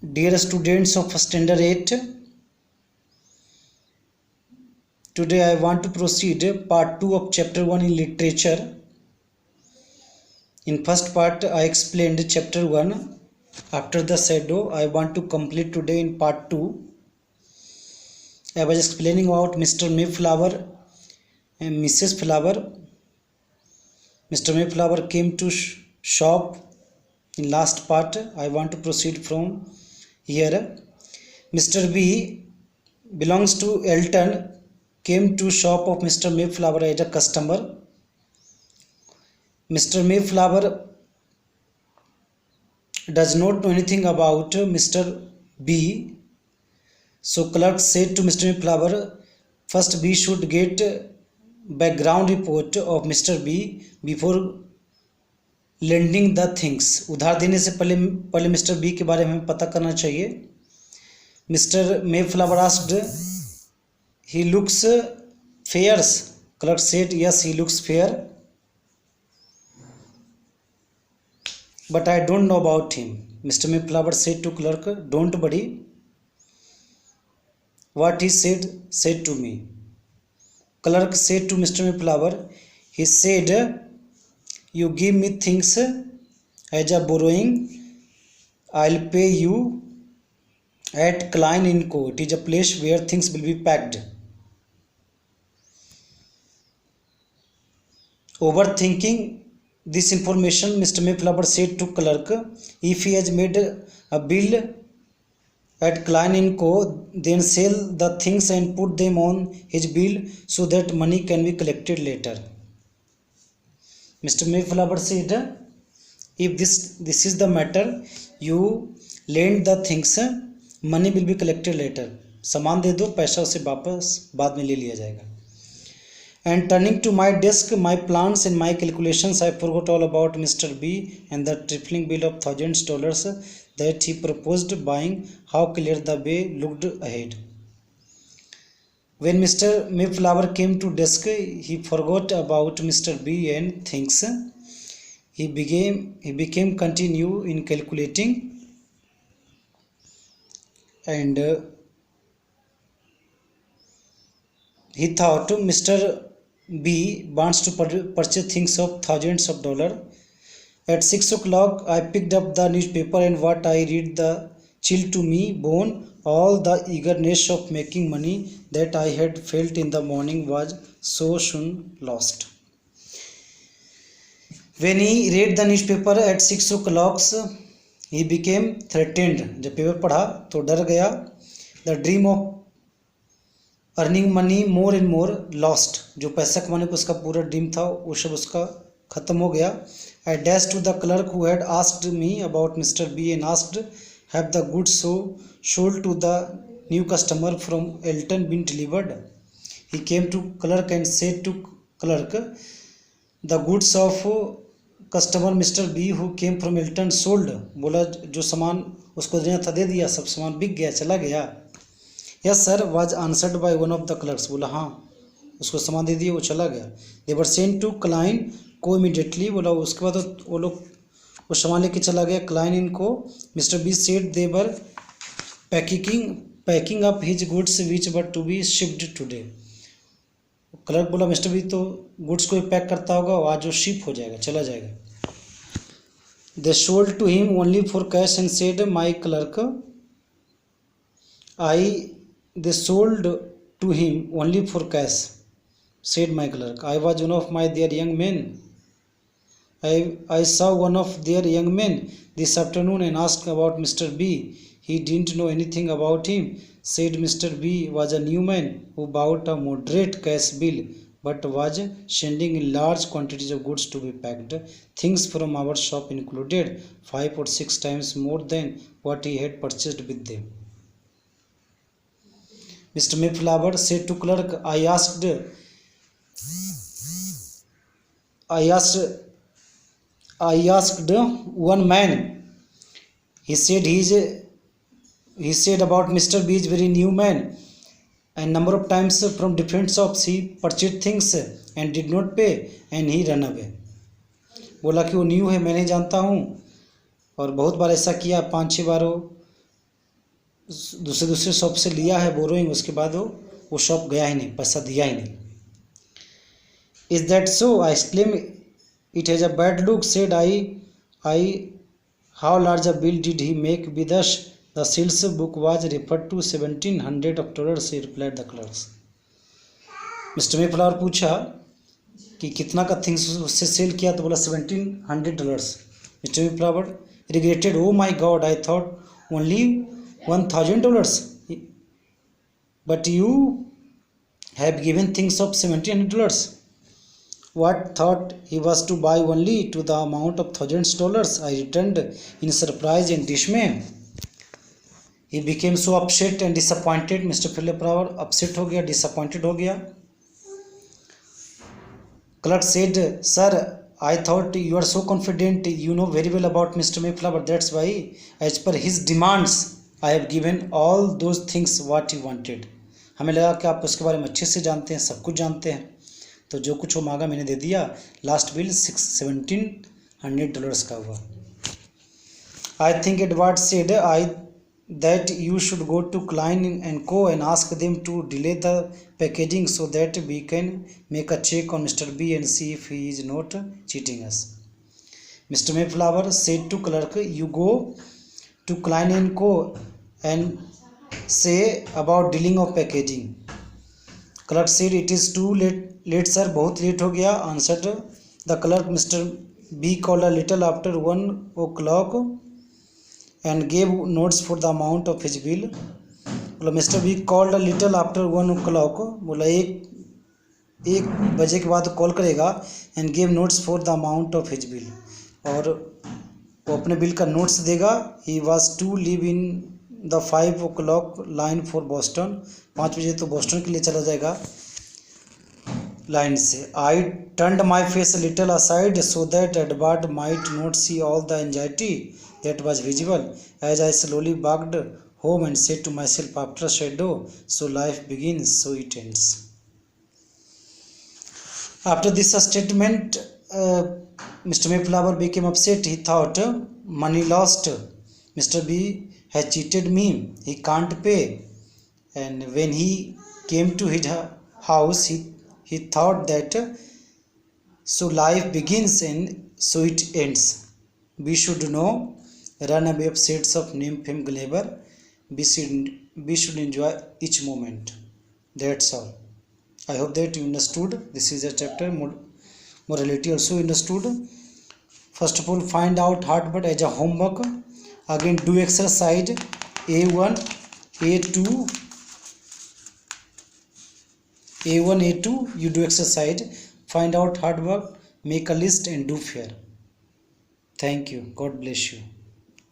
Dear students of Standard 8, today I want to proceed part 2 of chapter 1 in literature. In first part I explained chapter 1 after the shadow. I want to complete today in part 2. I was explaining about Mr. Mayflower and Mrs. Flower. Mr. Mayflower came to shop in last part. I want to proceed from here. Mr. B belongs to Elton came to shop of Mr. Mayflower as a customer. Mr. Mayflower does not know anything about Mr. B. So clerk said to Mr. Mayflower, first B should get background report of Mr. B before lending the things. उधार देने से पहले mister B के बारे में पता करना चाहिए. Mister Mayflower asked, he looks fair. Clerk said, yes, he looks fair, but I don't know about him. Mr. Mayflower said to clerk, don't worry. What he said to me. Clerk said to Mr. Mayflower, he said, you give me things as a borrowing, I'll pay you at Klein & Co. It is a place where things will be packed. Overthinking this information, Mr. Mayflower said to clerk, if he has made a bill at Klein & Co., then sell the things and put them on his bill so that money can be collected later. Mr. Mayflower said, if this is the matter, you lend the things, money will be collected later. सामान दे दो, पैसा उसे वापस बाद में ले लिया जाएगा. And turning to my desk, my plans and my calculations, I forgot all about Mr. B and the trifling bill of $1000s that he proposed buying. How clear the way looked ahead. When Mr. Mayflower came to desk, he forgot about Mr. B and things. He became continue in calculating, and he thought Mr. B wants to purchase things of thousands of dollars. At 6 o'clock, I picked up the newspaper, and what I read the chill to me bone. All the eagerness of making money that I had felt in the morning was so soon lost. When he read the newspaper at 6 o'clock, he became threatened. जब paper पढ़ा तो डर गया. The dream of earning money more and more lost. जो पैसा कमाने को उसका पूरा ड्रीम था वो सब उसका खत्म हो गया. I dashed to the clerk who had asked me about Mr. B and asked, have the goods sold to the new customer from Elton been delivered? He came to clerk and said to clerk, the goods of customer Mr. B who came from Elton sold. बोला जो सामान उसको देना था दे दिया, सब सामान बिक गया, चला गया. Yes sir was answered by one of the clerks. बोला हाँ उसको सामान दे दिया, वो चला गया. They were sent to Klein को immediately. बोला उसके बाद वो लोग वो सामान लेके चला गया Klein को. Mr. B said they were packing up his goods which were to be shipped today. Clerk बोला मिस्टर बी तो गुड्स को पैक करता होगा, आज जो शिप हो जाएगा, चला जाएगा. They sold to him only for cash and said, my clerk, they sold to him only for cash, said my clerk. I was one of their young men. I saw one of their young men this afternoon and asked about Mr. B. He didn't know anything about him. Said Mr. B was a new man who bought a moderate cash bill but was sending in large quantities of goods to be packed. Things from our shop included 5 or 6 times more than what he had purchased with them. Mr. Mayflower said to clerk, I asked one man. He said about Mr. B is very new man, and number of times from different shops he purchased things and did not pay and he ran away. बोला कि वो new है, मैं नहीं जानता हूँ और बहुत बार ऐसा किया, 5-6 बार दूसरे शॉप से लिया है बोरोइंग, उसके बाद वो शॉप गया ही नहीं, पैसा दिया ही नहीं. Is that so? I exclaim. It has a bad look, said I. How large a bill did he make with us? The sales book was referred to $1,700, replied the clerks. Mister Mayflower पूछा कि कितना का things उससे cell किया, तो बोला $1,700. Mister Mayflower regretted. Oh my god, I thought only $1,000, but you have given things of $1,700. What thought he was to buy only to the amount of $1,000? I returned in surprise and dismay. He became so upset and disappointed. Mr. Philip Flower upset हो गया, disappointed हो गया. Clerk said, sir, I thought you are so confident, you know very well about Mr. Mayflower. That's why, as per his demands, I have given all those things what he wanted. हमें लगा कि आप उसके बारे में अच्छे से जानते हैं, सब कुछ जानते हैं, तो जो कुछ वो मांगा मैंने दे दिया. लास्ट बिल $1,700 का हुआ. I think Edward said that you should go to Klein and Co. and ask them to delay the packaging so that we can make a check on Mr. B and see if he is not cheating us. Mr. Mayflower said to clerk, you go to Klein and Co. and say about dealing of packaging. Clerk said, it is too late sir, बहुत late हो गया. Answered the clerk. Mr. B called a little after 1 o'clock and gave notes for the amount of his bill. बोला mister B called a little after 1 o'clock, बोला एक बजे के बाद call करेगा. And gave notes for the amount of his bill, और वो अपने बिल का नोट्स देगा. He was to leave in the 5 o'clock line for Boston. 5 बजे तो बॉस्टन के लिए चला जाएगा लाइन से. I turned my face little aside so that Edward might not see all the anxiety that was visible as I slowly walked home and said to myself, after a shadow, so life begins, so it ends. After this statement, Mr. Mayflower became upset. He thought, money lost. Mr. B has cheated me. He can't pay. And when he came to his house, he thought that so life begins and so it ends. We should know run away of shades of name, fame, glamour. We should enjoy each moment. That's all. I hope that you understood. This is a chapter. Morality also understood. First of all, find out hard word as a homework. Again, do exercise A1, A2, A1, A2. You do exercise. Find out hard work. Make a list and do fair. Thank you. God bless you.